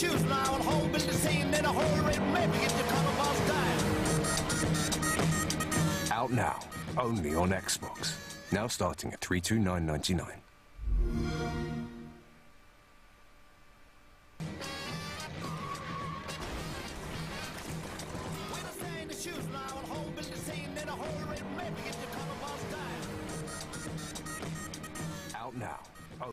shoes now and whole build the scene in a whole red maybe get the color boss die. Out now, only on Xbox. Now starting at $329.99. Out now. Oh.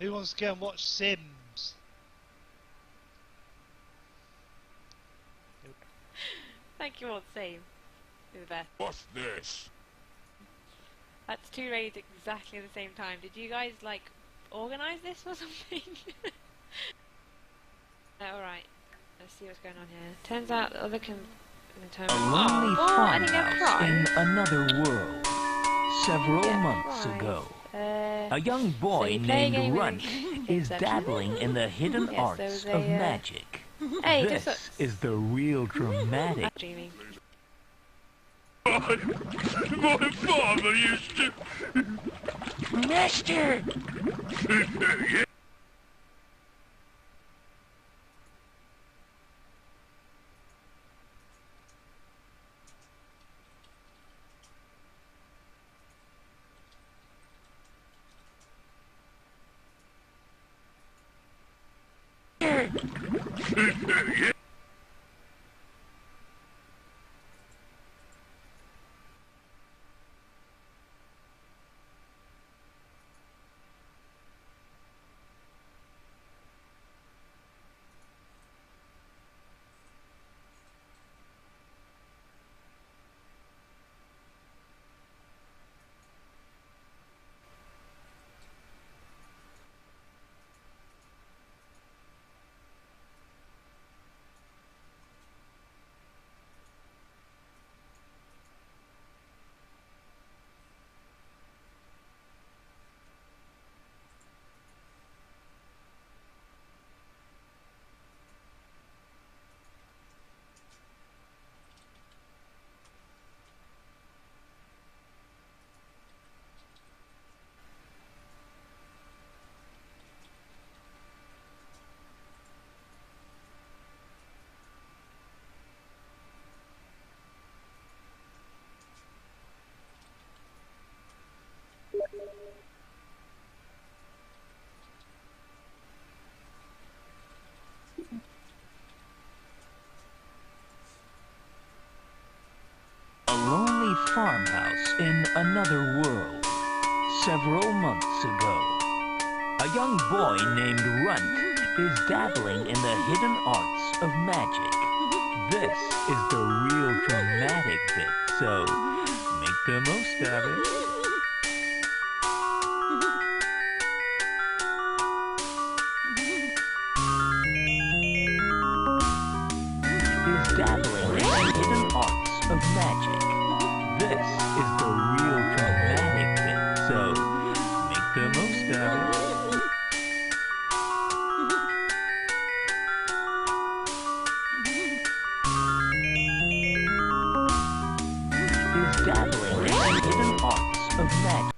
Who wants to go and watch Sims? Thank you all the same. You're the best. What's this? That's 2 raids exactly at the same time. Did you guys, like, organise this or something? Alright. Let's see what's going on here. Turns out the other A lonely farmhouse in another world. Several months ago, a young boy named Runt is dabbling in the hidden arts of magic. Hey, this is the real dramatic. My father used to... Master! A lonely farmhouse in another world. Several months ago, a young boy named Runt is dabbling in the hidden arts of magic. This is the real dramatic bit, so make the most of it. Is dabbling in the hidden arts of magic. This is the real dramatic bit, so make the most of it. Is dabbling in the hidden arts of magic.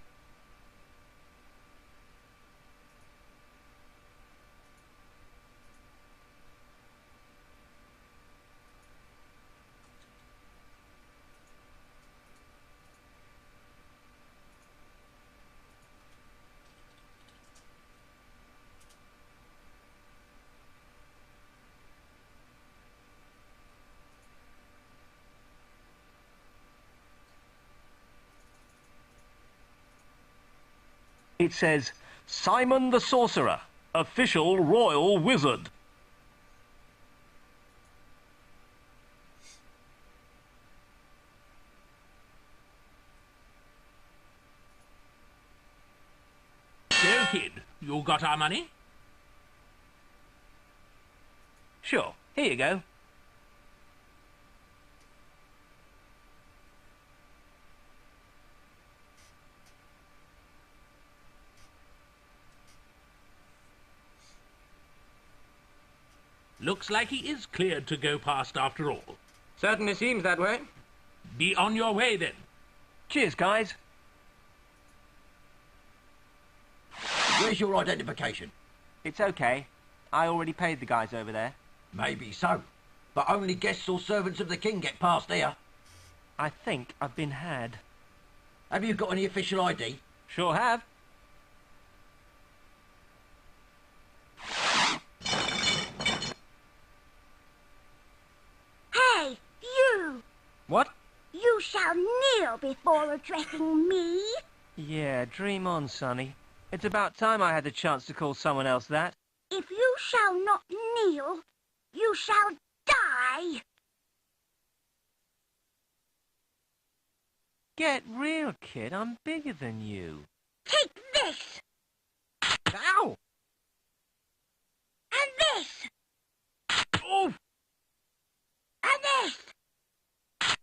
It says, Simon the Sorcerer, official royal wizard. So, kid, you got our money? Sure, here you go. Looks like he is cleared to go past after all. Certainly seems that way. Be on your way then. Cheers, guys. Where's your identification? It's okay. I already paid the guys over there. Maybe so. But only guests or servants of the king get past here. I think I've been had. Have you got any official ID? Sure have. Hey, you! What? You shall kneel before addressing me. Yeah, dream on, Sonny. It's about time I had the chance to call someone else that. If you shall not kneel, you shall die. Get real, kid. I'm bigger than you. Take this! Ow! And this! Oh! And this!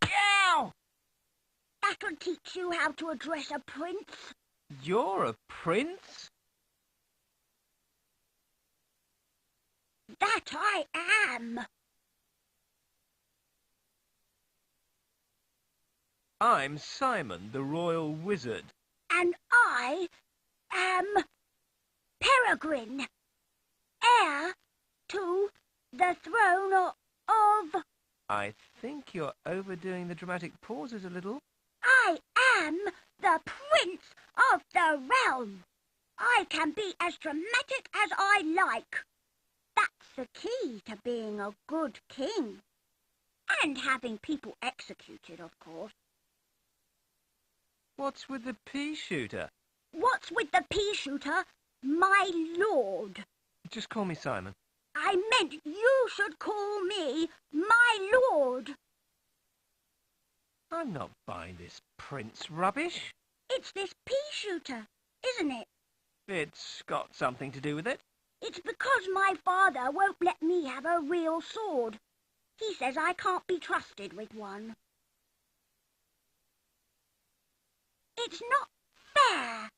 Ow! That'll teach you how to address a prince. You're a prince? That I am. I'm Simon, the royal wizard. And I am Peregrine, heir to the throne of... I think you're overdoing the dramatic pauses a little. I am the Prince of the Realm. I can be as dramatic as I like. That's the key to being a good king. And having people executed, of course. What's with the pea shooter? What's with the pea shooter? My lord. Just call me Simon. I meant you should call me my lord. I'm not buying this prince rubbish. It's this pea shooter, isn't it? It's got something to do with it. It's because my father won't let me have a real sword. He says I can't be trusted with one. It's not fair.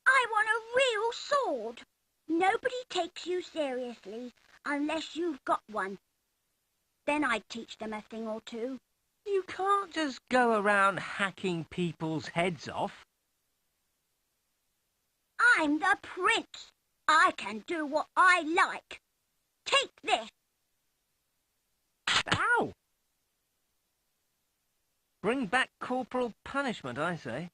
I want a real sword. Nobody takes you seriously unless you've got one. Then I'd teach them a thing or two. You can't just go around hacking people's heads off. I'm the prince. I can do what I like. Take this. Ow! Bring back corporal punishment, I say.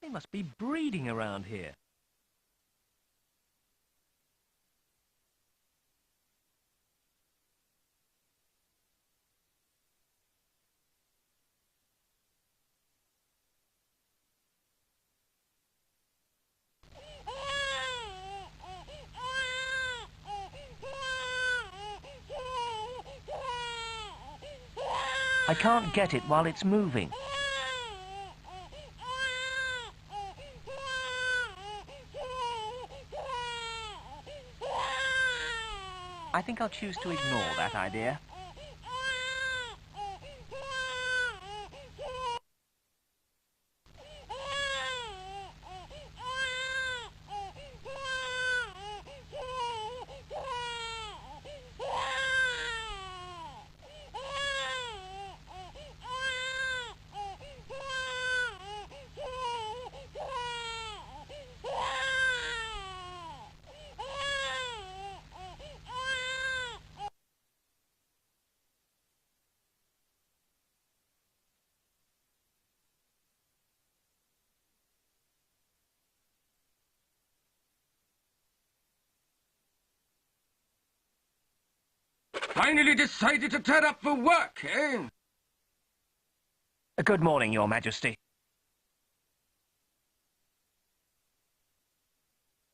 They must be breeding around here. I can't get it while it's moving. I think I'll choose to ignore that idea. Finally decided to turn up for work, eh? Good morning, Your Majesty.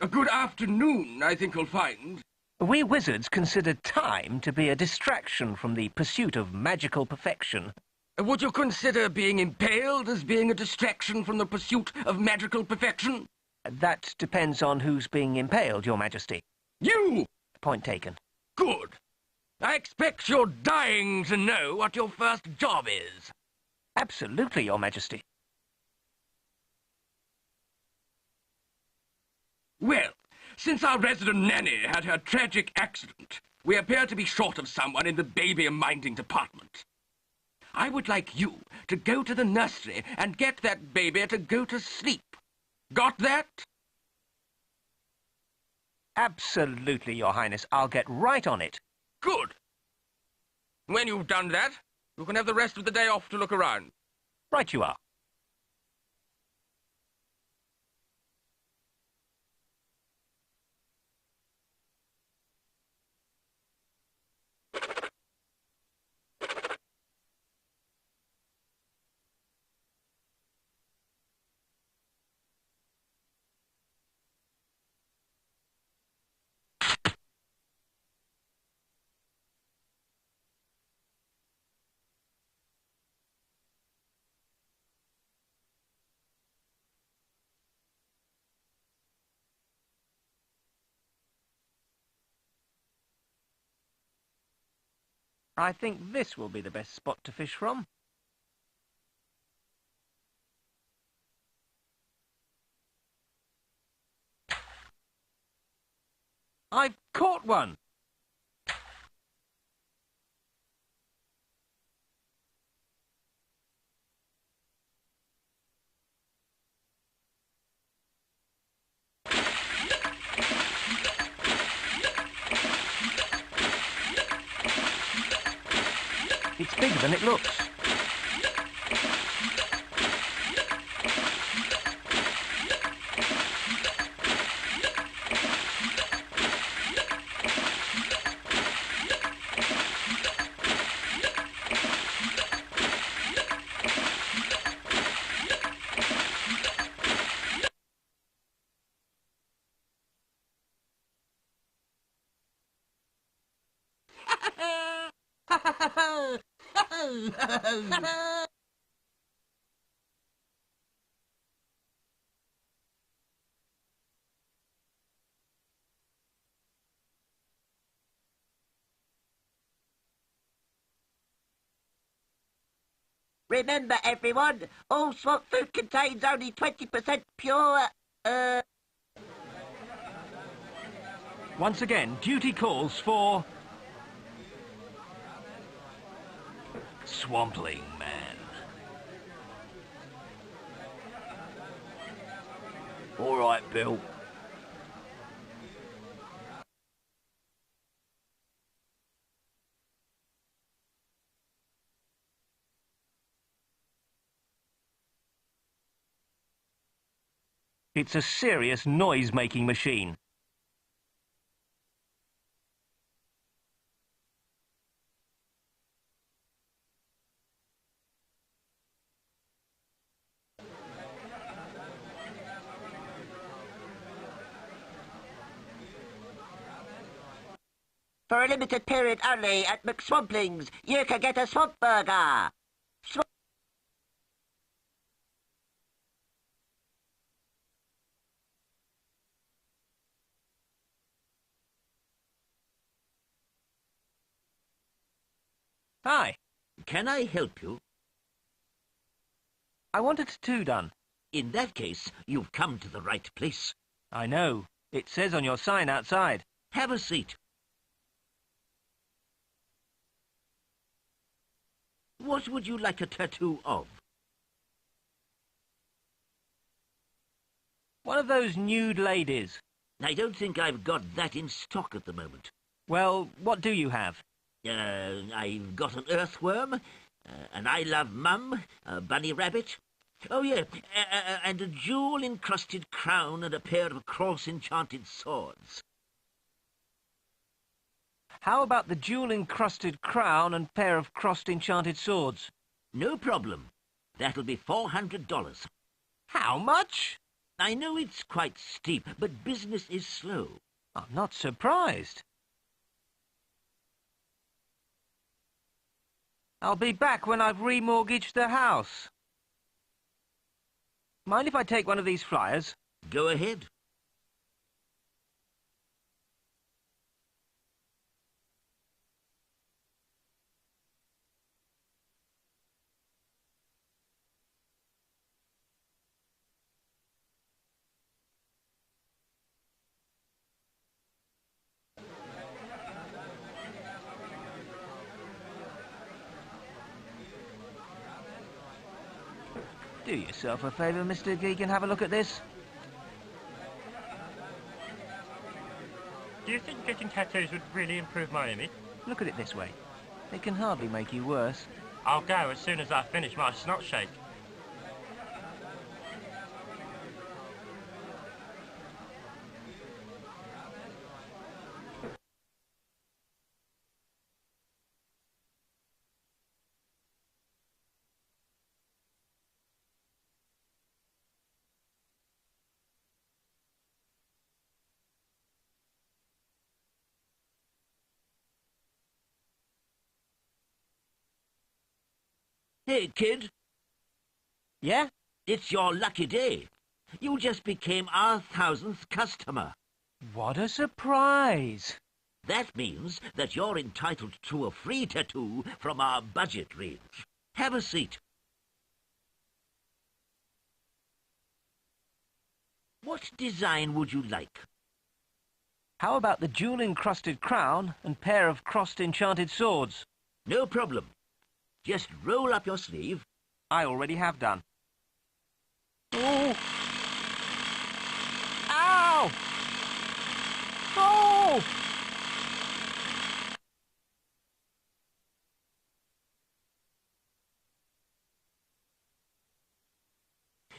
A good afternoon, I think you'll find. We wizards consider time to be a distraction from the pursuit of magical perfection. Would you consider being impaled as being a distraction from the pursuit of magical perfection? That depends on who's being impaled, Your Majesty. You! Point taken. Good. I expect you're dying to know what your first job is. Absolutely, Your Majesty. Well, since our resident nanny had her tragic accident, we appear to be short of someone in the baby-minding department. I would like you to go to the nursery and get that baby to go to sleep. Got that? Absolutely, Your Highness. I'll get right on it. Good. When you've done that, you can have the rest of the day off to look around. Right you are. I think this will be the best spot to fish from. I've caught one! It's bigger than it looks. Remember, everyone, all swamp food contains only 20% pure, Once again, duty calls for... Swampling Man. All right, Bill. It's a serious noise-making machine. For a limited period only at McSwampling's, you can get a swamp burger. Hi. Can I help you? I wanted two done. In that case, you've come to the right place. I know. It says on your sign outside. Have a seat. What would you like a tattoo of? One of those nude ladies. I don't think I've got that in stock at the moment. Well, what do you have? I've got an earthworm, an I Love Mum, a bunny rabbit. Oh, yeah, and a jewel-encrusted crown and a pair of cross-enchanted swords. How about the jewel-encrusted crown and pair of crossed enchanted swords? No problem. That'll be $400. How much? I know it's quite steep, but business is slow. I'm not surprised. I'll be back when I've remortgaged the house. Mind if I take one of these flyers? Go ahead. Do yourself a favour, Mr. Geek, and have a look at this. Do you think getting tattoos would really improve my image? Look at it this way. It can hardly make you worse. I'll go as soon as I finish my snot shake. Hey, kid. Yeah? It's your lucky day. You just became our 1,000th customer. What a surprise! That means that you're entitled to a free tattoo from our budget range. Have a seat. What design would you like? How about the jewel-encrusted crown and pair of crossed enchanted swords? No problem. Just roll up your sleeve. I already have done. Oh! Ow! Oh!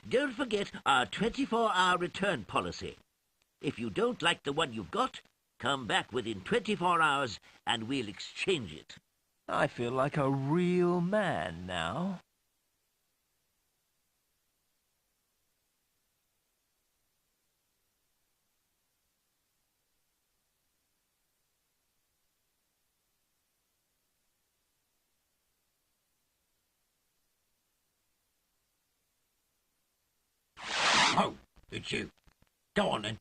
Don't forget our 24-hour return policy. If you don't like the one you've got, come back within 24 hours and we'll exchange it. I feel like a real man now. Oh, it's you. Go on then.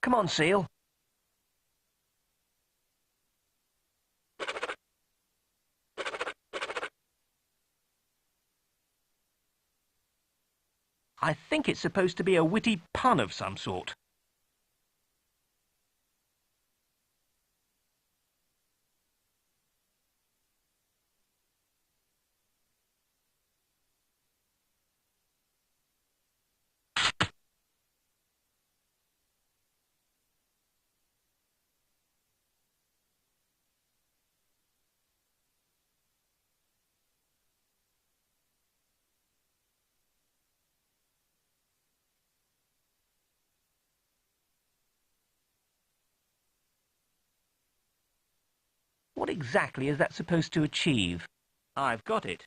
Come on, Seal. I think it's supposed to be a witty pun of some sort. What exactly is that supposed to achieve? I've got it.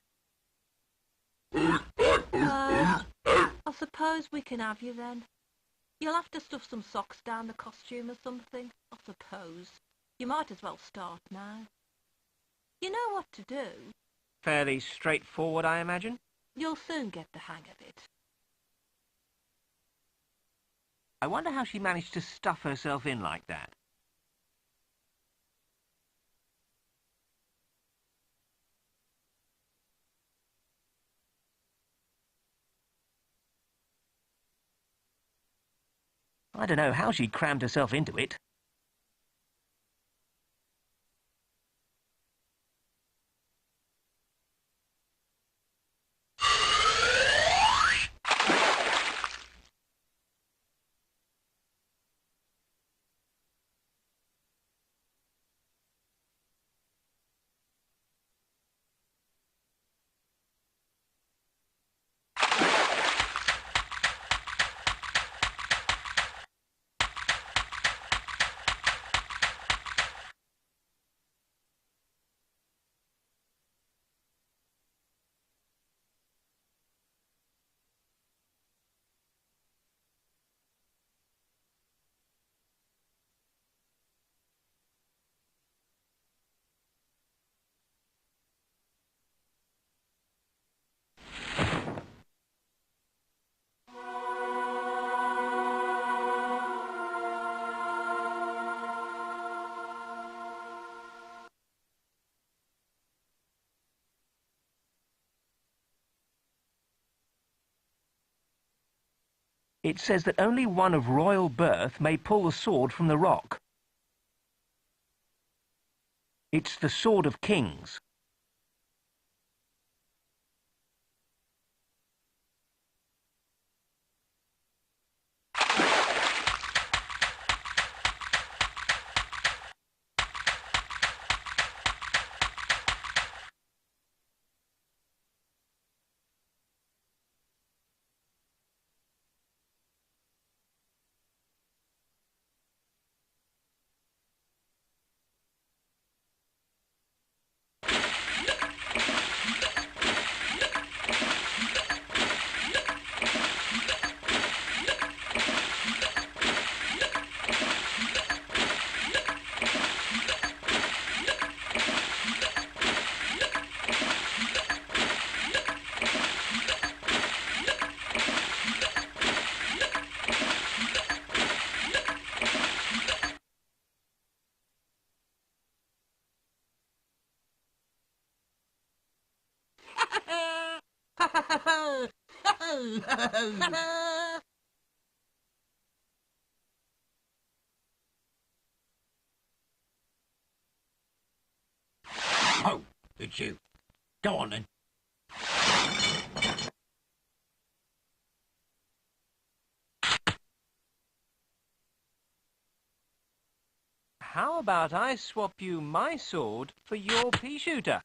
I suppose we can have you then. You'll have to stuff some socks down the costume or something, I suppose. You might as well start now. You know what to do. Fairly straightforward, I imagine. You'll soon get the hang of it. I wonder how she managed to stuff herself in like that. I don't know how she crammed herself into it. It says that only one of royal birth may pull the sword from the rock. It's the Sword of Kings. Oh, it's you. Go on then. How about I swap you my sword for your pea shooter?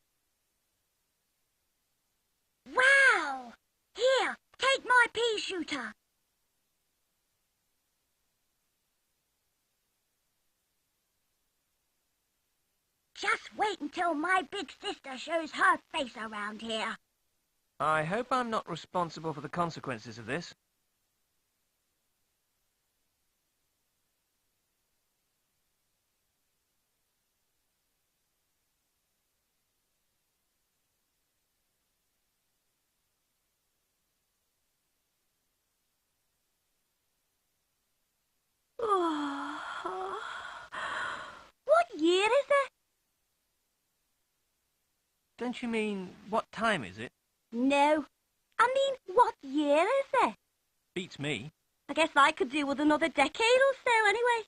Wow! Here, take my pea shooter. Just wait until my big sister shows her face around here. I hope I'm not responsible for the consequences of this. What year is it? Don't you mean, what time is it? No. I mean, what year is it? Beats me. I guess I could do with another decade or so anyway.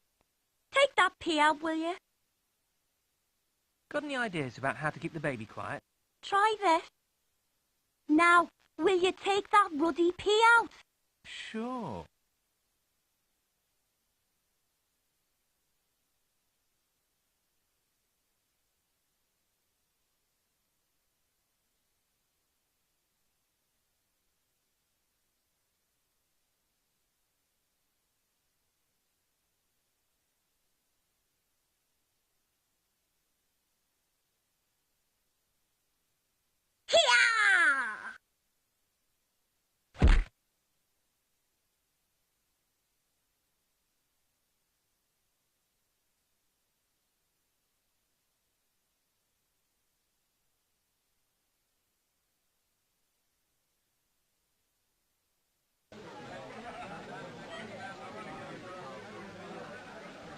Take that pea out, will you? Got any ideas about how to keep the baby quiet? Try this. Now, will you take that ruddy pea out? Sure. Here!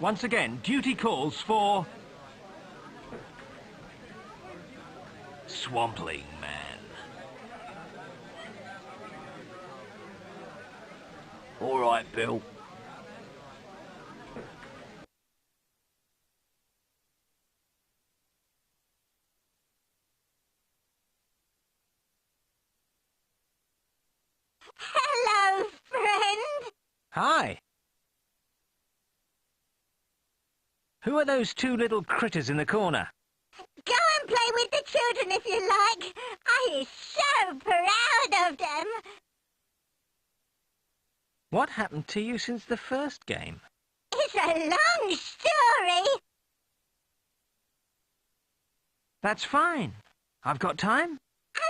Once again, duty calls for... Swampling Man. All right, Bill. Hello, friend. Hi. Who are those two little critters in the corner? Go and play with the children if you like. I is so proud of them. What happened to you since the first game? It's a long story. That's fine. I've got time.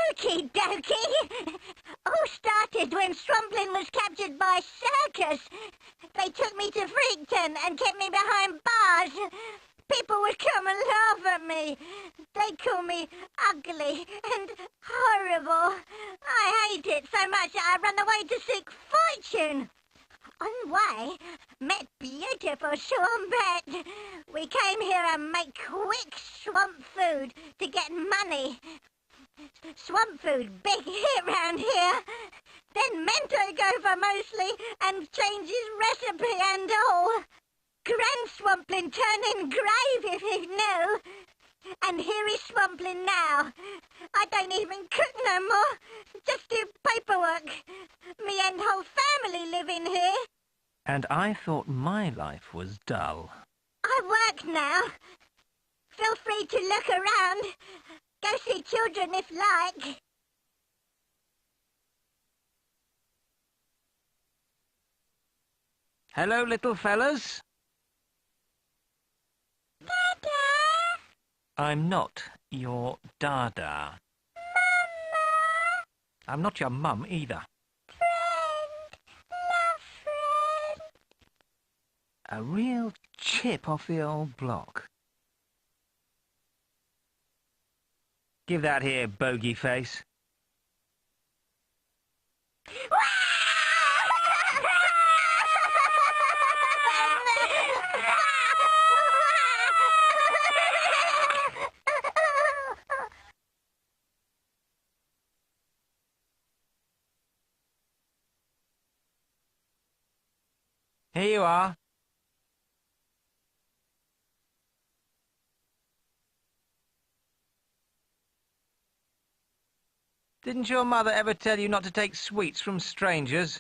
Okie dokie. All started when Stromblin was captured by Circus. They took me to Freakton and kept me behind bars. People would come and laugh at me. They call me ugly and horrible. I hate it so much that I ran away to seek fortune. On the way, met beautiful Swampette. We came here and make quick swamp food to get money. Swamp food, big hit round here. Then Mento go for mostly and change his recipe and all. Grand Swamplin turning grave if he knew. And here is Swamplin now. I don't even cook no more. Just do paperwork. Me and whole family live in here. And I thought my life was dull. I work now. Feel free to look around. Go see children if like. Hello, little fellas. Dada! I'm not your Dada. Mama! I'm not your mum either. Friend! Love friend! A real chip off the old block. Give that here, bogey face. Here you are. Didn't your mother ever tell you not to take sweets from strangers?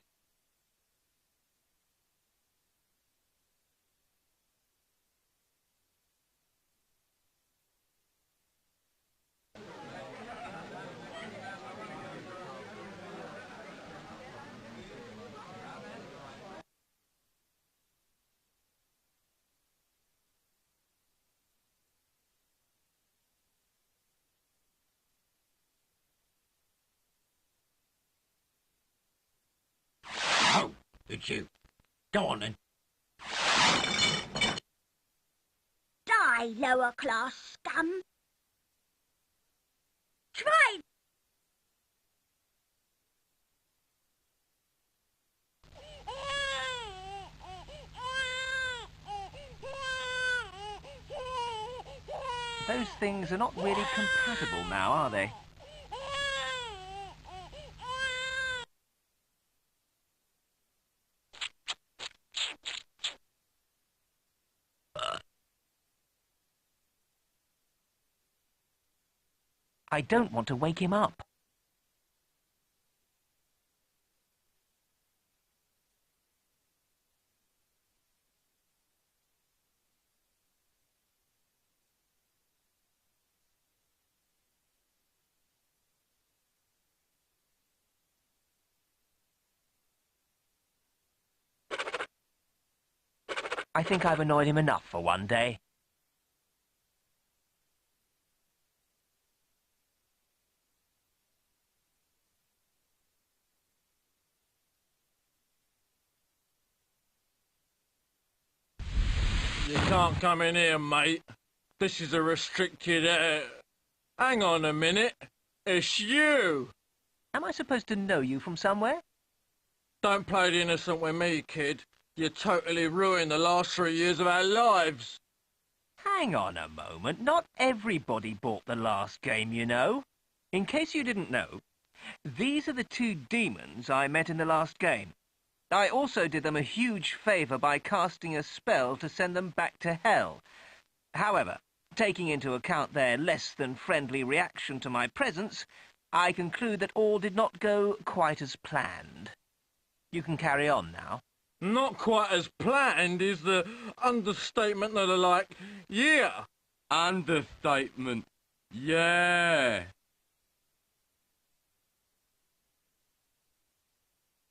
Oh, it's you. Go on then. Die, lower class scum. Try. Those things are not really compatible now, are they? I don't want to wake him up. I think I've annoyed him enough for one day. You can't come in here, mate. This is a restricted area. Hang on a minute. It's you! Am I supposed to know you from somewhere? Don't play the innocent with me, kid. You totally ruined the last 3 years of our lives. Hang on a moment. Not everybody bought the last game, you know. In case you didn't know, these are the 2 demons I met in the last game. I also did them a huge favour by casting a spell to send them back to hell. However, taking into account their less-than-friendly reaction to my presence, I conclude that all did not go quite as planned. You can carry on now. Not quite as planned is the understatement that are like, yeah. Understatement. Yeah.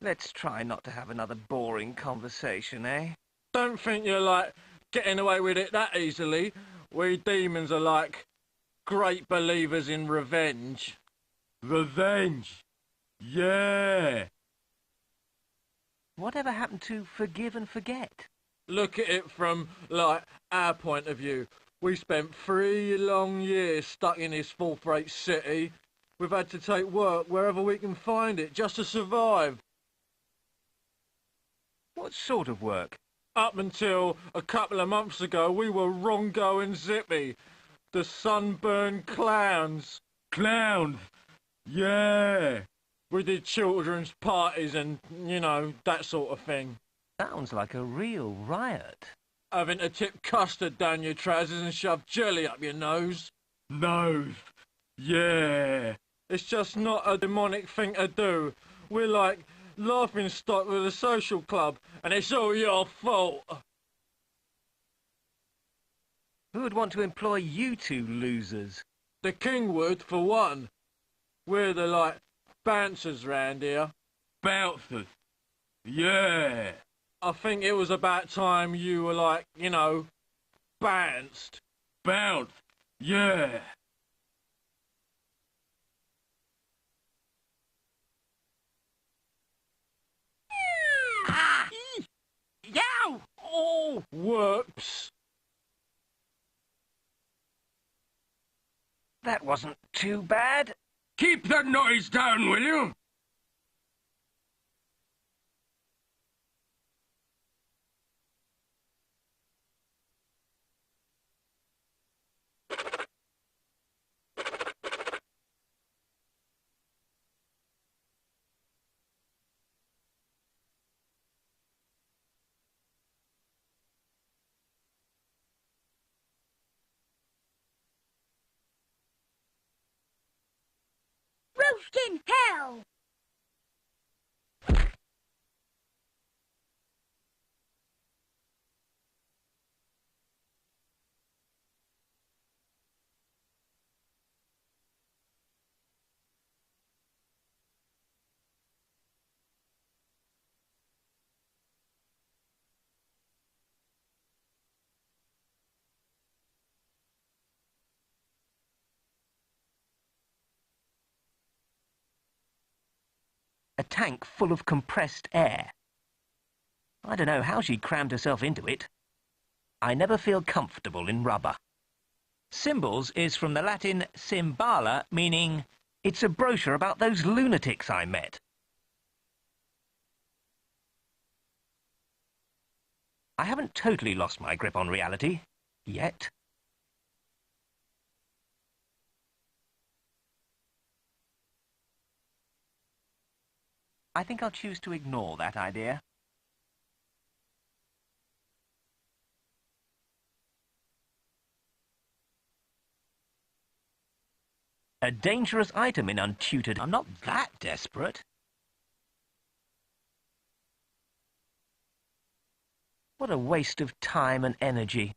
Let's try not to have another boring conversation, eh? Don't think you're, like, getting away with it that easily. We demons are, like, great believers in revenge. Revenge. Yeah. Whatever happened to forgive and forget? Look at it from, like, our point of view. We spent 3 long years stuck in this fourth-rate city. We've had to take work wherever we can find it just to survive. What sort of work? Up until a couple of months ago, we were Rongo and Zippy, the sunburned clowns. Clowns. Yeah. We did children's parties and, you know, that sort of thing. Sounds like a real riot. Having to tip custard down your trousers and shove jelly up your nose. Nose. Yeah. It's just not a demonic thing to do. We're like laughing stock with a social club, and it's all your fault. Who would want to employ you two losers? The king would, for one. We're the, like, bouncers round here. Bouncers. Yeah. I think it was about time you were, like, you know, bounced. Bounce. Yeah. Ah! Yow! Oh, whoops. That wasn't too bad. Keep that noise down, will you? Roast in hell! A tank full of compressed air. I don't know how she crammed herself into it. I never feel comfortable in rubber. Symbols is from the Latin cymbala, meaning it's a brochure about those lunatics I met. I haven't totally lost my grip on reality, yet. I think I'll choose to ignore that idea. A dangerous item in untutored. I'm not that desperate. What a waste of time and energy.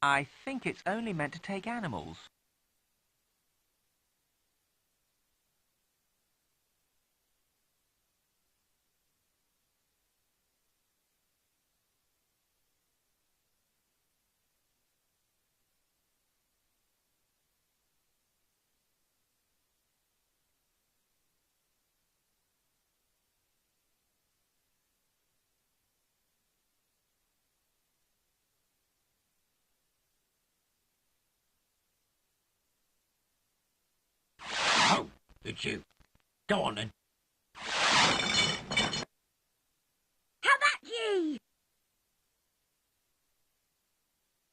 I think it's only meant to take animals. Oh, it's you. Go on then. Have at ye!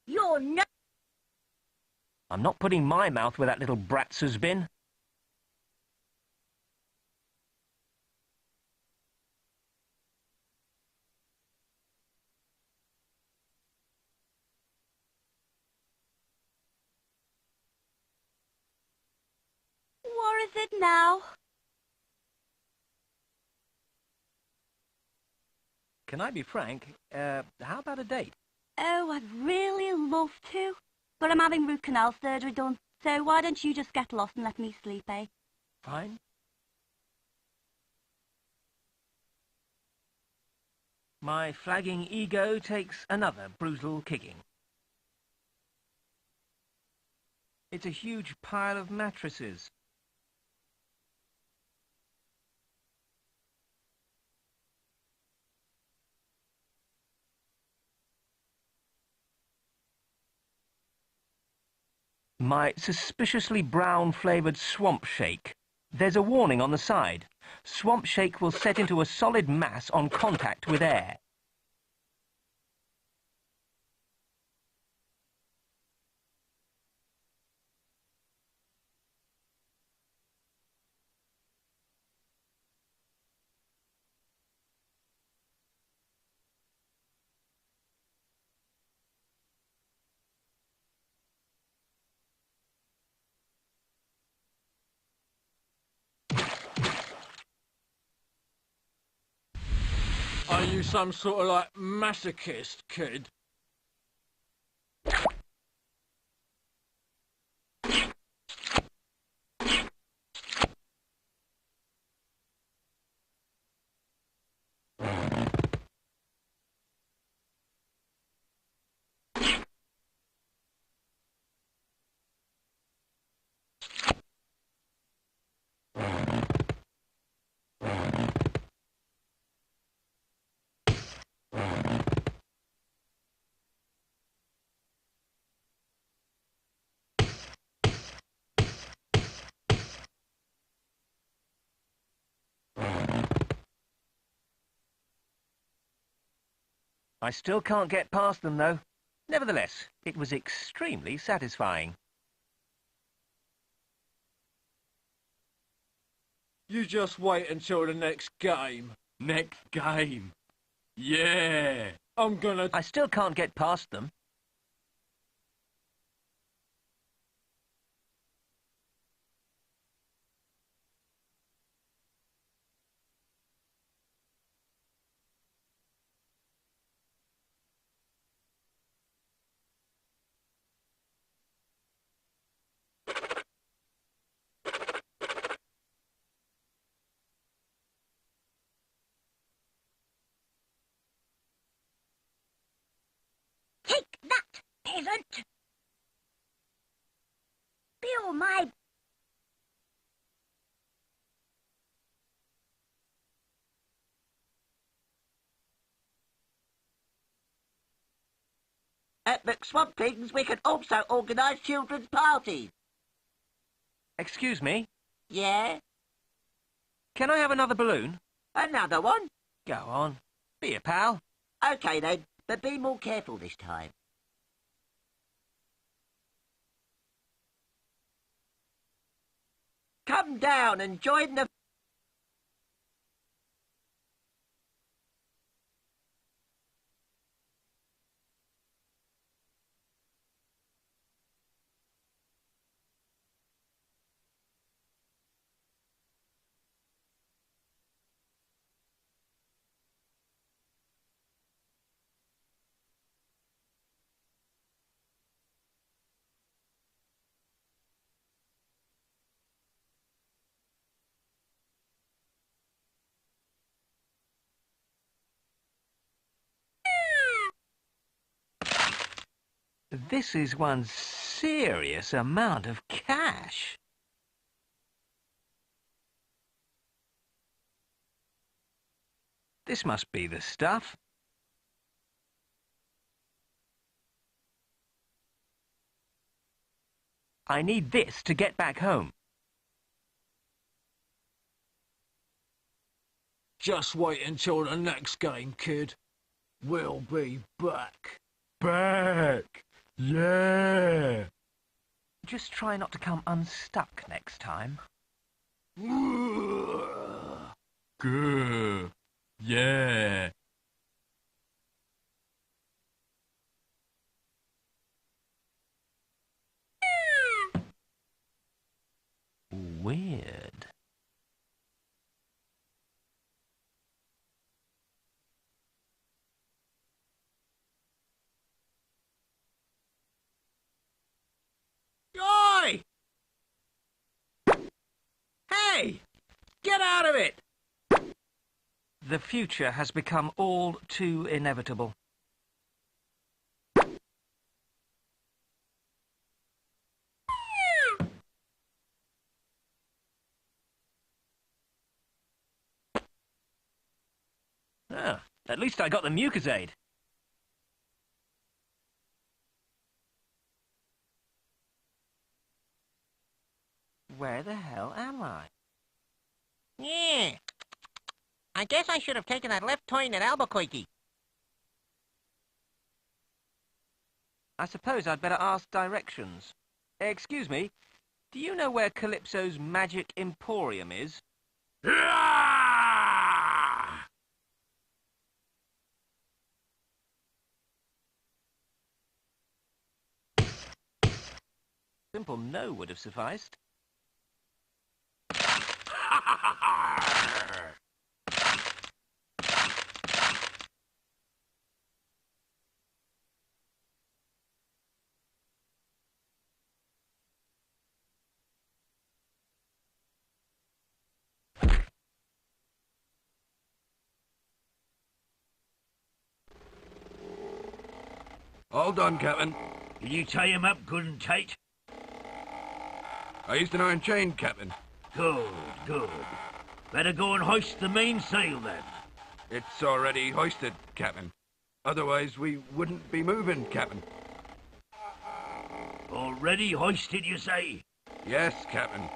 You're no... I'm not putting my mouth where that little brat's has been. What is it now? Can I be frank? How about a date? Oh, I'd really love to. But I'm having root canal surgery done, so why don't you just get lost and let me sleep, eh? Fine. My flagging ego takes another brutal kicking. It's a huge pile of mattresses. My suspiciously brown-flavoured swamp shake There's a warning on the side. Swamp shake will set into a solid mass on contact with air. Are you some sort of, like, masochist, kid? I still can't get past them, though. Nevertheless, it was extremely satisfying. You just wait until the next game. Next game. Yeah. I still can't get past them. Take that, peasant! Feel my... At McSwamp Things, we can also organise children's parties. Excuse me? Yeah? Can I have another balloon? Another one? Go on. Be a pal. OK then, but be more careful this time. Come down and join the... This is one serious amount of cash. This must be the stuff. I need this to get back home. Just wait until the next game, kid. We'll be back. Back. Yeah. Just try not to come unstuck next time. Good. Yeah. Weird. Oi! Hey! Get out of it! The future has become all too inevitable. Ah, at least I got the mucosade. Where the hell am I? Yeah. I guess I should have taken that left turn at Albuquerque. I suppose I'd better ask directions. Excuse me, do you know where Calypso's Magic Emporium is? Simple no would have sufficed. All done, Captain. Did you tie him up good and tight? I used an iron chain, Captain. Good, good. Better go and hoist the mainsail then. It's already hoisted, Captain. Otherwise, we wouldn't be moving, Captain. Already hoisted, you say? Yes, Captain.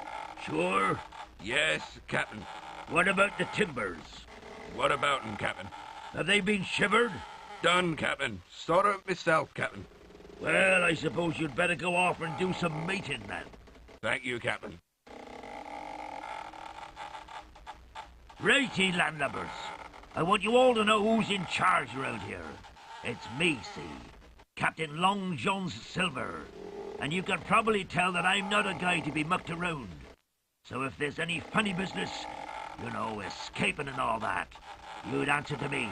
Sure? Yes, Captain. What about the timbers? What about 'em, Captain? Have they been shivered? Done, Captain. Sort of myself, Captain. Well, I suppose you'd better go off and do some mating then. Thank you, Captain. Righty, landlubbers. I want you all to know who's in charge around here. It's me, see. Captain Long John's Silver. And you can probably tell that I'm not a guy to be mucked around. So if there's any funny business, you know, escaping and all that, you'd answer to me.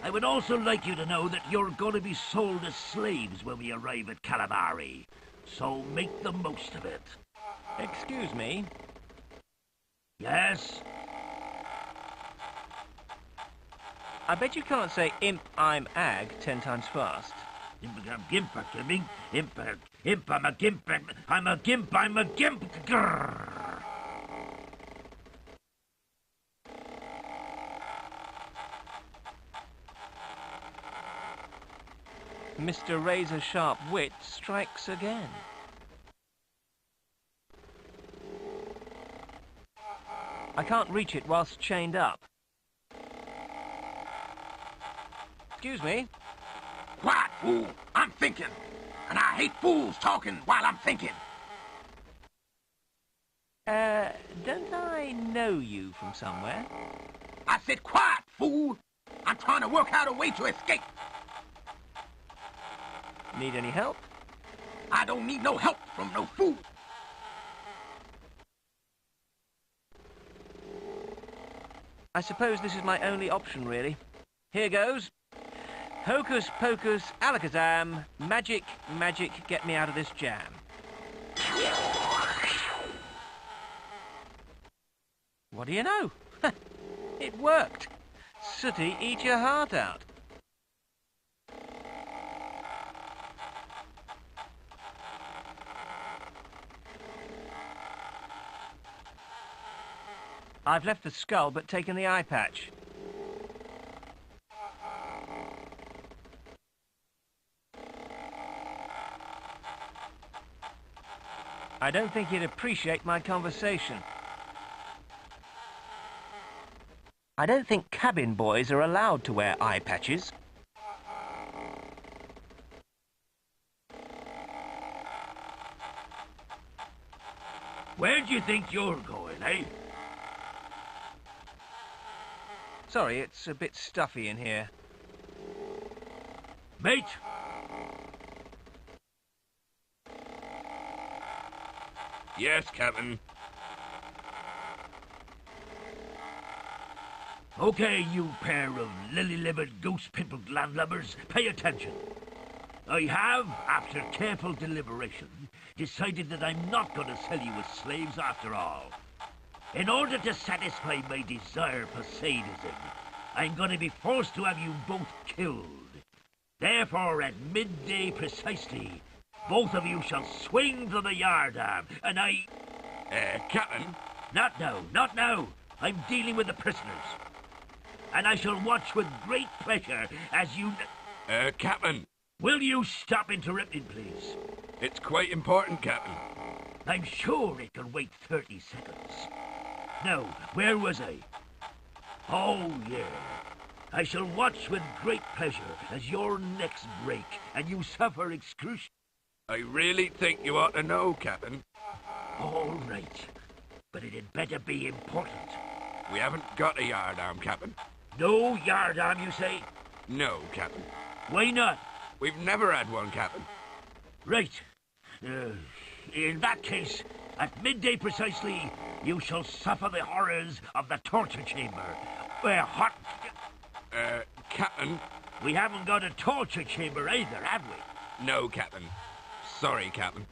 I would also like you to know that you're going to be sold as slaves when we arrive at Calamari. So make the most of it. Excuse me? Yes? I bet you can't say imp I'm ag 10 times fast. I'm a gimp, I'm a gimp. Grrr. Mr. Razor Sharp Wit strikes again. I can't reach it whilst chained up. Excuse me? Quiet, fool. I'm thinking. And I hate fools talking while I'm thinking. Don't I know you from somewhere? I said quiet, fool. I'm trying to work out a way to escape. Need any help? I don't need no help from no fool. I suppose this is my only option, really. Here goes. Hocus pocus, alakazam, magic, magic, get me out of this jam. What do you know? It worked. Sooty, eat your heart out. I've left the skull but taken the eye patch. I don't think he'd appreciate my conversation. I don't think cabin boys are allowed to wear eye patches. Where do you think you're going, eh? Sorry, it's a bit stuffy in here. Mate! Yes, Captain. Okay, you pair of lily-livered, goose-pimpled landlubbers, pay attention. I have, after careful deliberation, decided that I'm not going to sell you as slaves after all. In order to satisfy my desire for sadism, I'm going to be forced to have you both killed. Therefore, at midday precisely, both of you shall swing from the yardarm, and Captain? Not now, not now. I'm dealing with the prisoners. And I shall watch with great pleasure as you... Captain? Will you stop interrupting, please? It's quite important, Captain. I'm sure it can wait 30 seconds. Now, where was I? Oh, yeah. I shall watch with great pleasure as your necks break and you suffer excruciation. I really think you ought to know, Captain. All right. But it had better be important. We haven't got a yardarm, Captain. No yardarm, you say? No, Captain. Why not? We've never had one, Captain. Right. In that case, at midday precisely, you shall suffer the horrors of the torture chamber, where hot... Captain? We haven't got a torture chamber either, have we? No, Captain. Sorry, Captain.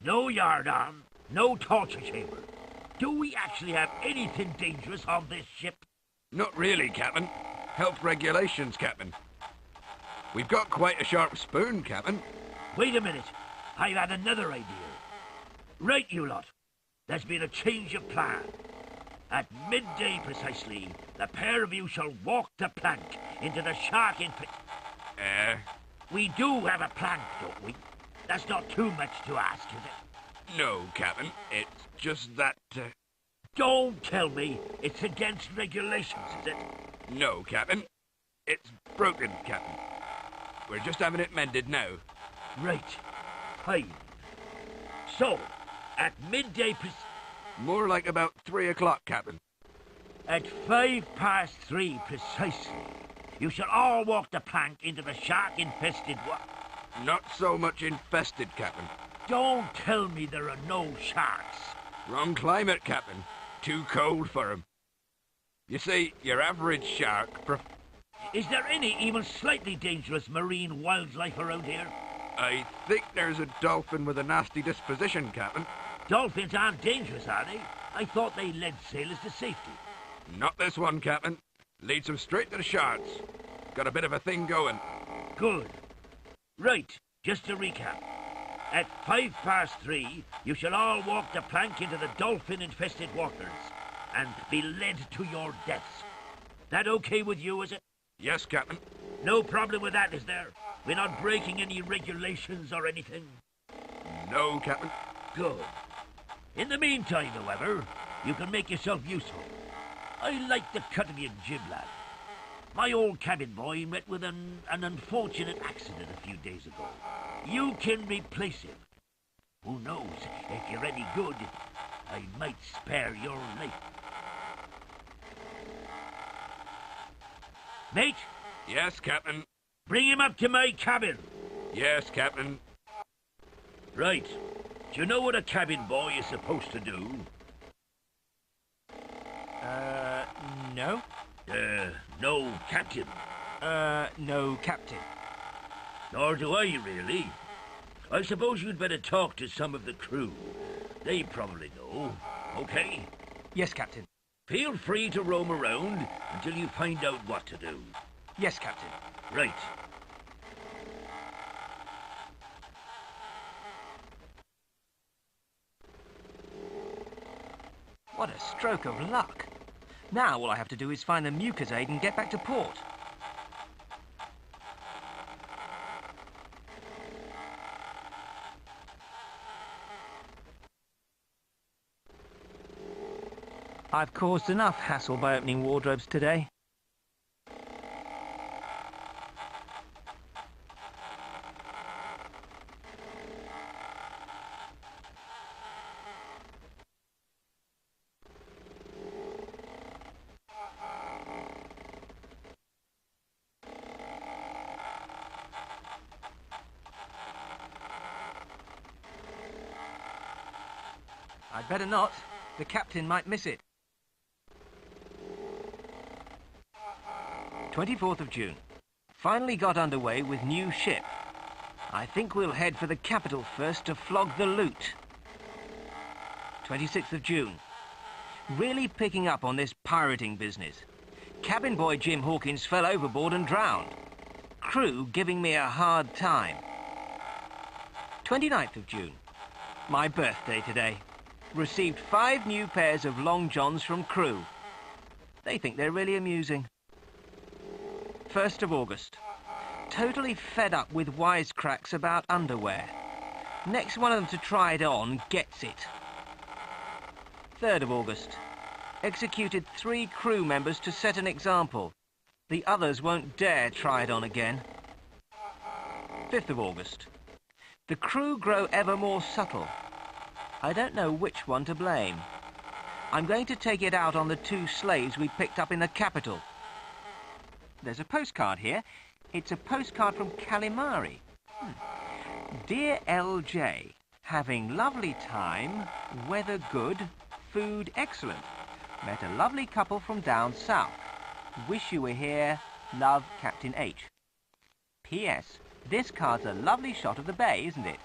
No yardarm, no torture chamber. Do we actually have anything dangerous on this ship? Not really, Captain. Health regulations, Captain. We've got quite a sharp spoon, Captain. Wait a minute. I've had another idea. Right, you lot. There's been a change of plan. At midday precisely, the pair of you shall walk the plank into the shark in pit. We do have a plank, don't we? That's not too much to ask, is it? No, Captain. It's just that... Don't tell me it's against regulations, is it? No, Captain. It's broken, Captain. We're just having it mended now. Right. Fine. So, at midday More like about 3 o'clock, Captain. At 3:05 precisely, you shall all walk the plank into the shark-infested water. Not so much infested, Captain. Don't tell me there are no sharks. Wrong climate, Captain. Too cold for 'em. You see, your average shark... Is there any even slightly dangerous marine wildlife around here? I think there's a dolphin with a nasty disposition, Captain. Dolphins aren't dangerous, are they? I thought they led sailors to safety. Not this one, Captain. Leads them straight to the sharks. Got a bit of a thing going. Good. Right, just to recap. At 3:05, you shall all walk the plank into the dolphin-infested waters and be led to your deaths. That okay with you, is it? Yes, Captain. No problem with that, is there? We're not breaking any regulations or anything? No, Captain. Good. In the meantime, however, you can make yourself useful. I like the cut of your jib, lad. My old cabin boy met with an unfortunate accident a few days ago. You can replace him. Who knows, if you're any good, I might spare your life. Mate? Yes, Captain. Bring him up to my cabin. Yes, Captain. Right. Do you know what a cabin boy is supposed to do? No. No, Captain. No, Captain. Nor do I, really. I suppose you'd better talk to some of the crew. They probably know. Okay? Yes, Captain. Feel free to roam around until you find out what to do. Yes, Captain. Right. What a stroke of luck. Now all I have to do is find the mucus aid and get back to port. I've caused enough hassle by opening wardrobes today. I'd better not. The captain might miss it. 24th of June. Finally got underway with new ship. I think we'll head for the capital first to flog the loot. 26th of June. Really picking up on this pirating business. Cabin boy Jim Hawkins fell overboard and drowned. Crew giving me a hard time. 29th of June. My birthday today. Received 5 new pairs of long johns from crew. They think they're really amusing. 1st of August. Totally fed up with wisecracks about underwear. Next one of them to try it on gets it. 3rd of August. executed 3 crew members to set an example. The others won't dare try it on again. 5th of August. The crew grow ever more subtle. I don't know which one to blame. I'm going to take it out on the 2 slaves we picked up in the capital. There's a postcard here. It's a postcard from Calimari. Dear LJ, having lovely time, weather good, food excellent. Met a lovely couple from down south. Wish you were here. Love, Captain H. P.S. This card's a lovely shot of the bay, isn't it?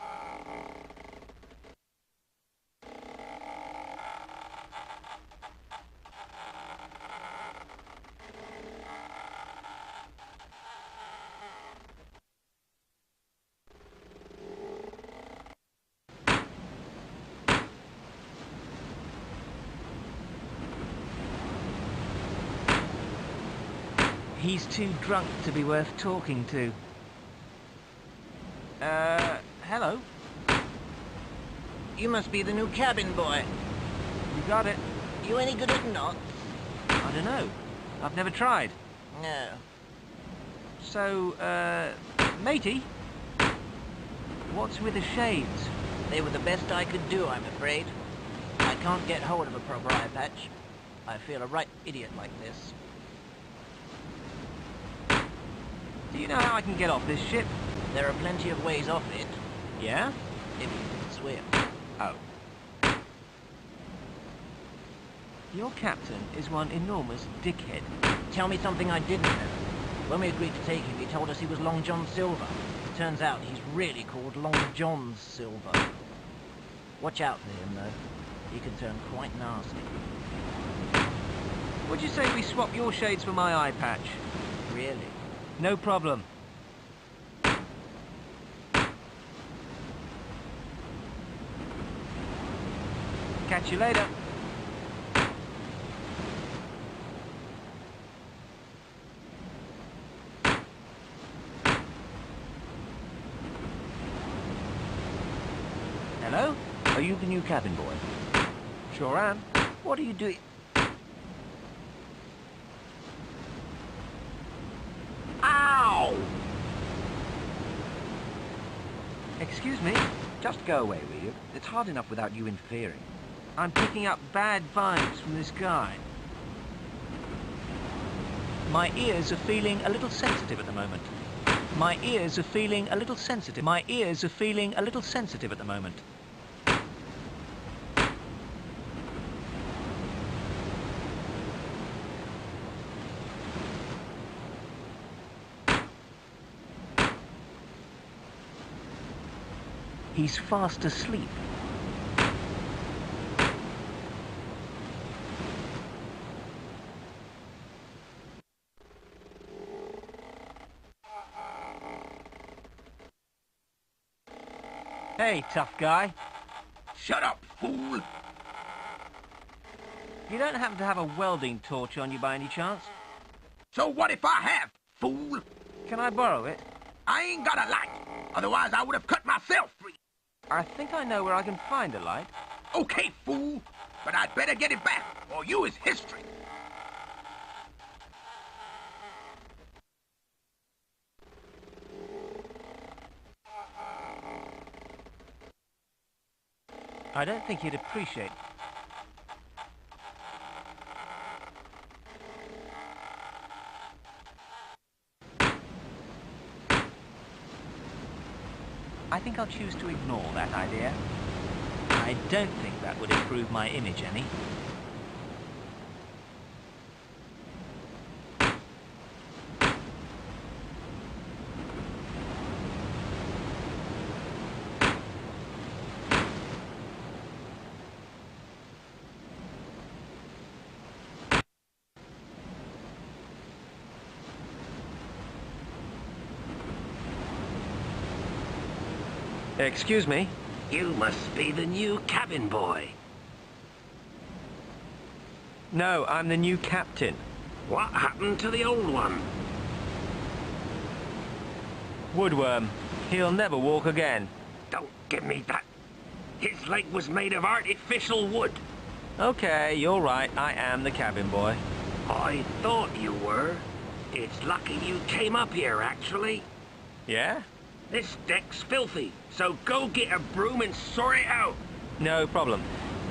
He's too drunk to be worth talking to. Hello? You must be the new cabin boy. You got it. You any good at knots? I don't know. I've never tried. No. So, matey? What's with the shades? They were the best I could do, I'm afraid. I can't get hold of a proper eye patch. I feel a right idiot like this. Do you know how I can get off this ship? There are plenty of ways off it. Yeah? If you can swim. Oh. Your captain is one enormous dickhead. Tell me something I didn't know. When we agreed to take him, he told us he was Long John Silver. Turns out he's really called Long John Silver. Watch out for him, though. He can turn quite nasty. Would you say we swap your shades for my eye patch? Really? No problem. Catch you later. Hello? Are you the new cabin boy? Sure am. What are you doing? Ow! Excuse me? Just go away, will you? It's hard enough without you interfering. I'm picking up bad vibes from this guy. My ears are feeling a little sensitive at the moment. My ears are feeling a little sensitive. My ears are feeling a little sensitive at the moment. He's fast asleep. Hey, tough guy. Shut up, fool! You don't happen to have a welding torch on you by any chance? So what if I have, fool? Can I borrow it? I ain't got a light. Otherwise, I would have cut myself free. I think I know where I can find a light. Okay, fool. But I'd better get it back, or you is history. I don't think he'd appreciate. I think I'll choose to ignore that idea. I don't think that would improve my image any. Excuse me? You must be the new cabin boy. No, I'm the new captain. What happened to the old one? Woodworm. He'll never walk again. Don't give me that. His leg was made of artificial wood. Okay, you're right. I am the cabin boy. I thought you were. It's lucky you came up here, actually. Yeah? This deck's filthy, so go get a broom and sort it out. No problem.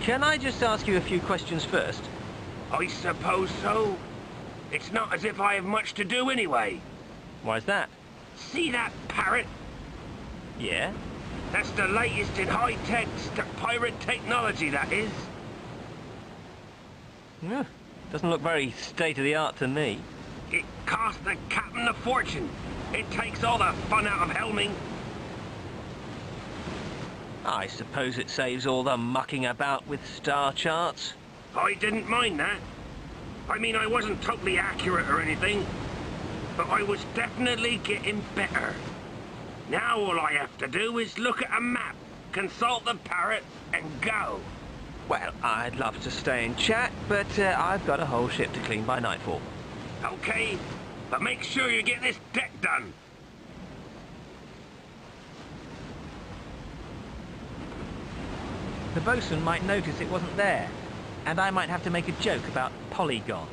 Can I just ask you a few questions first? I suppose so. It's not as if I have much to do anyway. Why's that? See that parrot? Yeah? That's the latest in high-tech pirate technology, that is. Doesn't look very state-of-the-art to me. It cost the captain a fortune. It takes all the fun out of helming. I suppose it saves all the mucking about with star charts. I didn't mind that. I mean, I wasn't totally accurate or anything, but I was definitely getting better. Now all I have to do is look at a map, consult the parrot, and go. Well, I'd love to stay and chat, but I've got a whole ship to clean by nightfall. Okay, but make sure you get this deck done. The bosun might notice it wasn't there, and I might have to make a joke about polygons.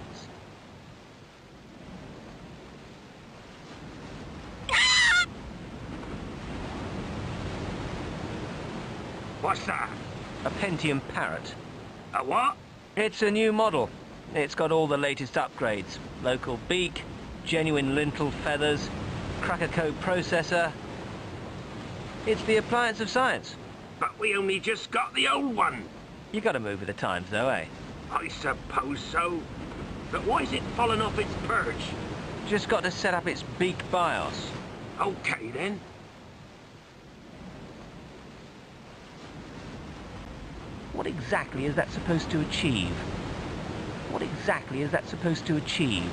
What's that? A Pentium parrot. A what? It's a new model. It's got all the latest upgrades. Local beak, genuine lintel feathers, cracker code processor. It's the appliance of science. But we only just got the old one. You gotta move with the times though, eh? I suppose so. But why's it fallen off its perch? Just got to set up its beak BIOS. Okay then. What exactly is that supposed to achieve? What exactly is that supposed to achieve?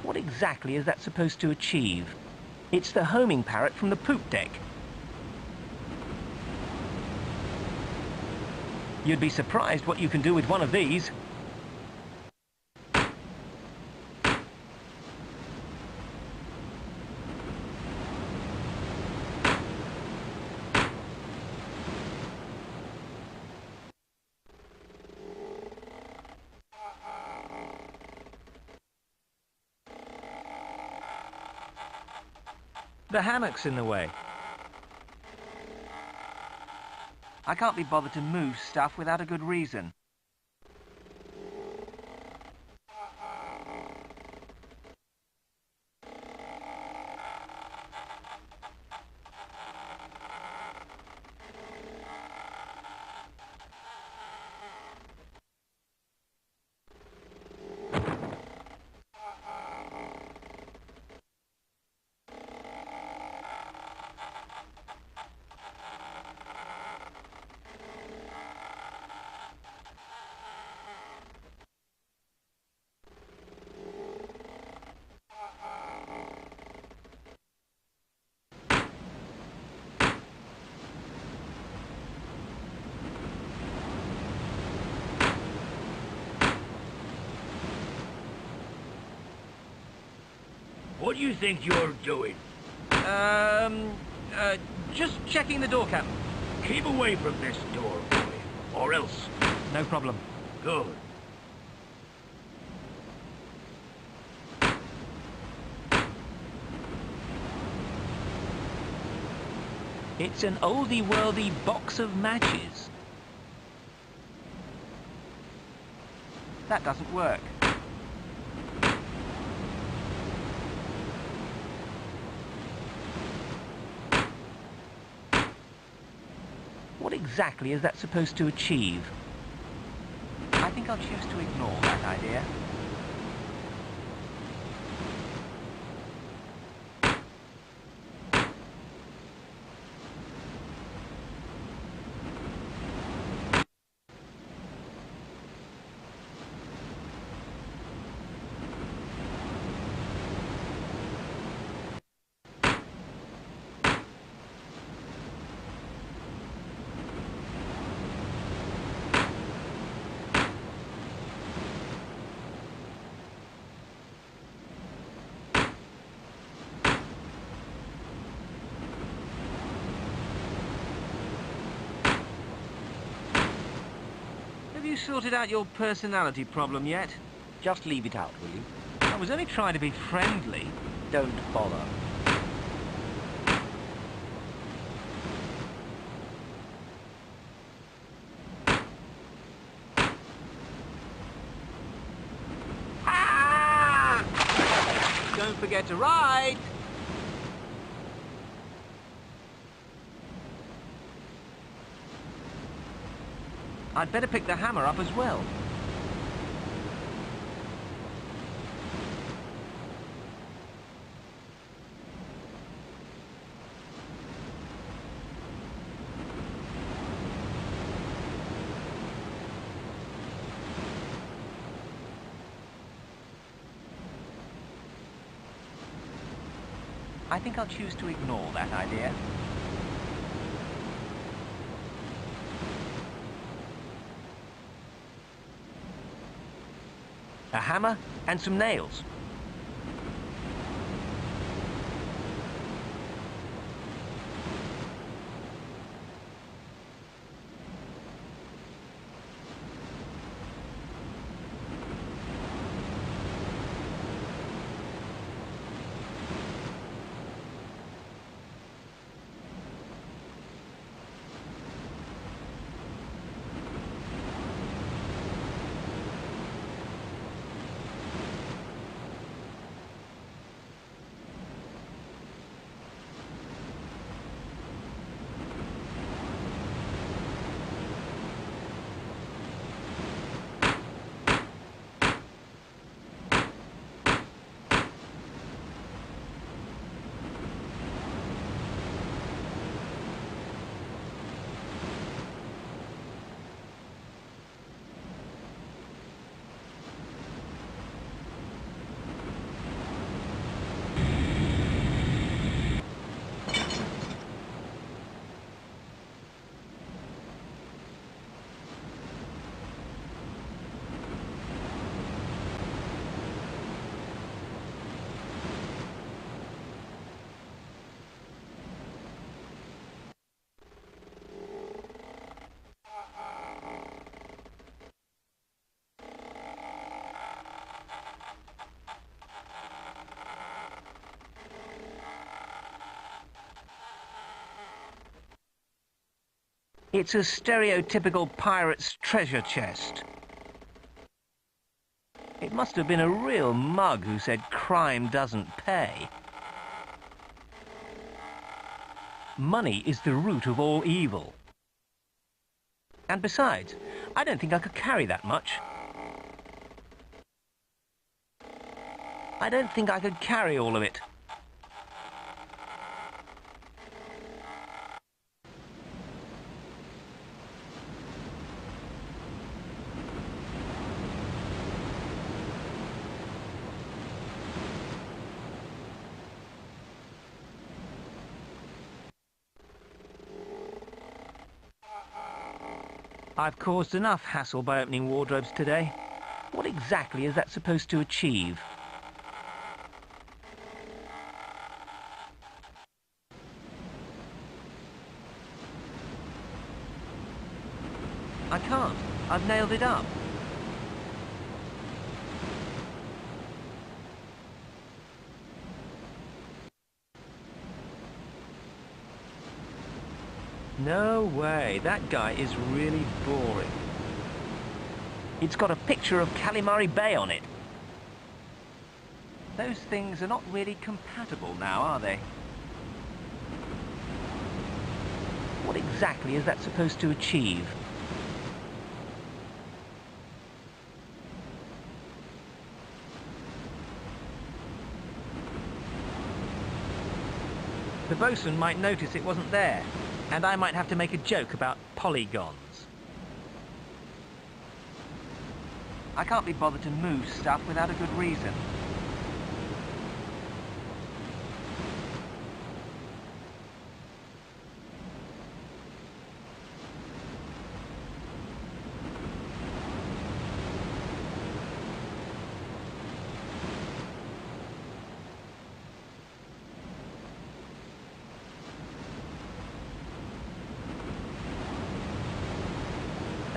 What exactly is that supposed to achieve? It's the homing parrot from the poop deck. You'd be surprised what you can do with one of these. The hammock's in the way. I can't be bothered to move stuff without a good reason. What do you think you're doing? Just checking the door, Captain. Keep away from this door, boy, or else. No problem. Good. It's an oldie-worldy box of matches. That doesn't work. What exactly is that supposed to achieve? I think I'll choose to ignore that idea. you sorted out your personality problem yet? Just leave it out, will you? I was only trying to be friendly. Don't bother. Don't forget to ride! I'd better pick the hammer up as well. I think I'll choose to ignore that idea. A hammer and some nails. It's a stereotypical pirate's treasure chest. It must have been a real mug who said crime doesn't pay. Money is the root of all evil. And besides, I don't think I could carry that much. I don't think I could carry all of it. I've caused enough hassle by opening wardrobes today. What exactly is that supposed to achieve? I can't. I've nailed it up. No way, that guy is really boring. It's got a picture of Calamari Bay on it. Those things are not really compatible now, are they? What exactly is that supposed to achieve? The bosun might notice it wasn't there, and I might have to make a joke about polygons. I can't be bothered to move stuff without a good reason.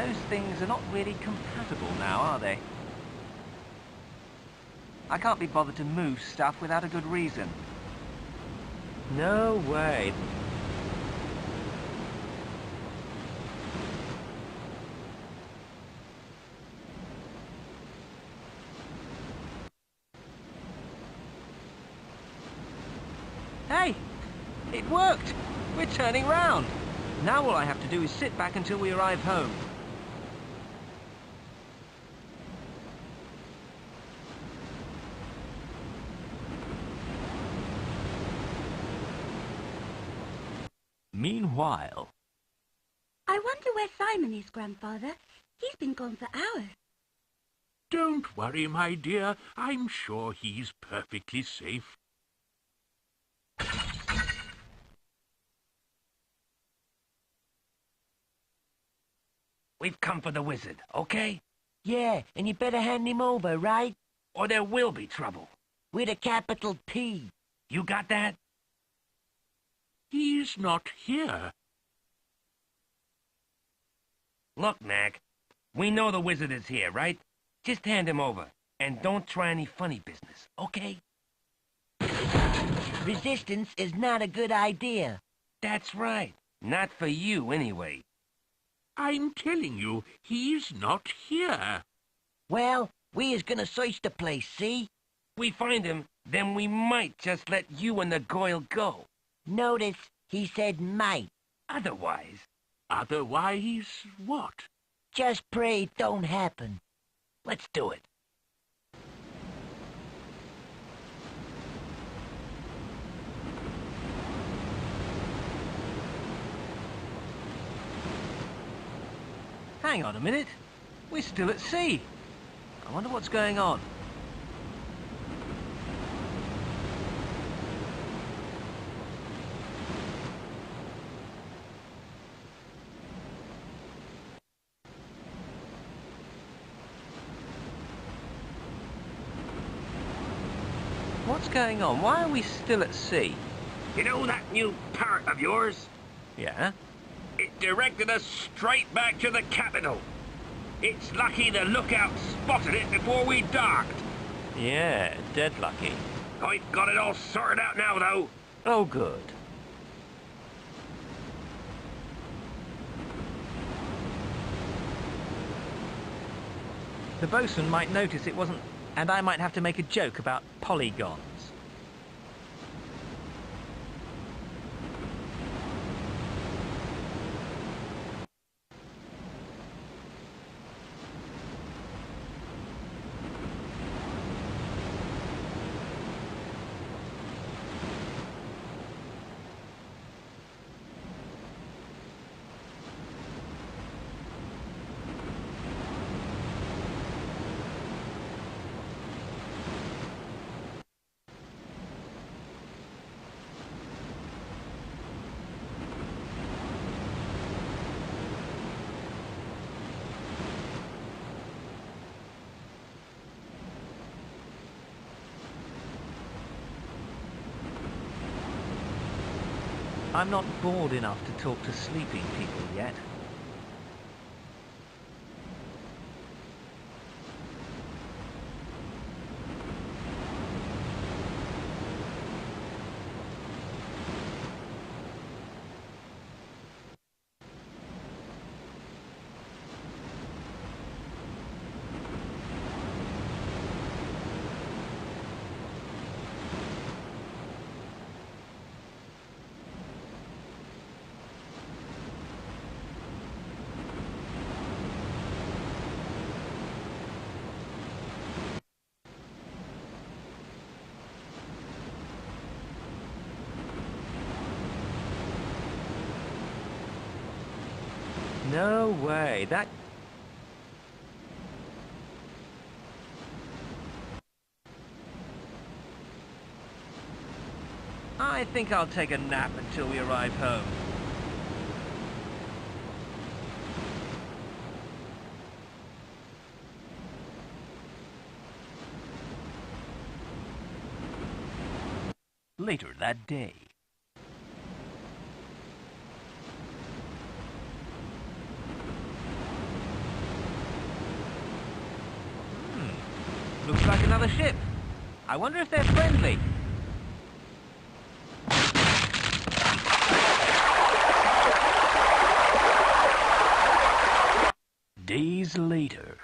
Those those things are not really compatible now, are they? I can't be bothered to move stuff without a good reason. No way. Hey! It worked! We're turning round! Now all I have to do is sit back until we arrive home. Meanwhile... I wonder where Simon is, Grandfather. He's been gone for hours. Don't worry, my dear. I'm sure he's perfectly safe. We've come for the wizard, okay? Yeah, and you better hand him over, right? Or there will be trouble. With a capital P. You got that? He's not here. Look, Mac. We know the wizard is here, right? Just hand him over. And don't try any funny business, okay? Resistance is not a good idea. That's right. Not for you, anyway. I'm telling you, he's not here. Well, we is gonna search the place, see? We find him, then we might just let you and the Goyle go. Notice he said might. Otherwise... Otherwise what? Just pray it don't happen. Let's do it. Hang on a minute. We're still at sea. I wonder what's going on. What's going on? Why are we still at sea? You know that new parrot of yours? Yeah? It directed us straight back to the capital. It's lucky the lookout spotted it before we docked. Yeah, dead lucky. I've got it all sorted out now, though. Oh, good. The bosun might notice it wasn't, and I might have to make a joke about polygons. I'm not bored enough to talk to sleeping people yet. No way, that... I think I'll take a nap until we arrive home. Later that day. another ship. I wonder if they're friendly. Days later.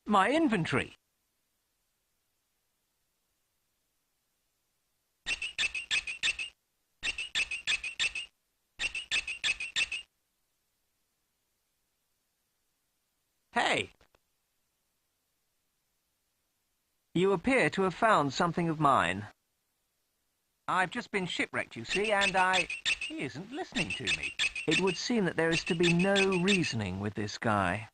My inventory. Hey! You appear to have found something of mine. I've just been shipwrecked, you see, and he isn't listening to me. It would seem that there is to be no reasoning with this guy.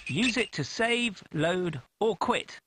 Use it to save, load, or quit.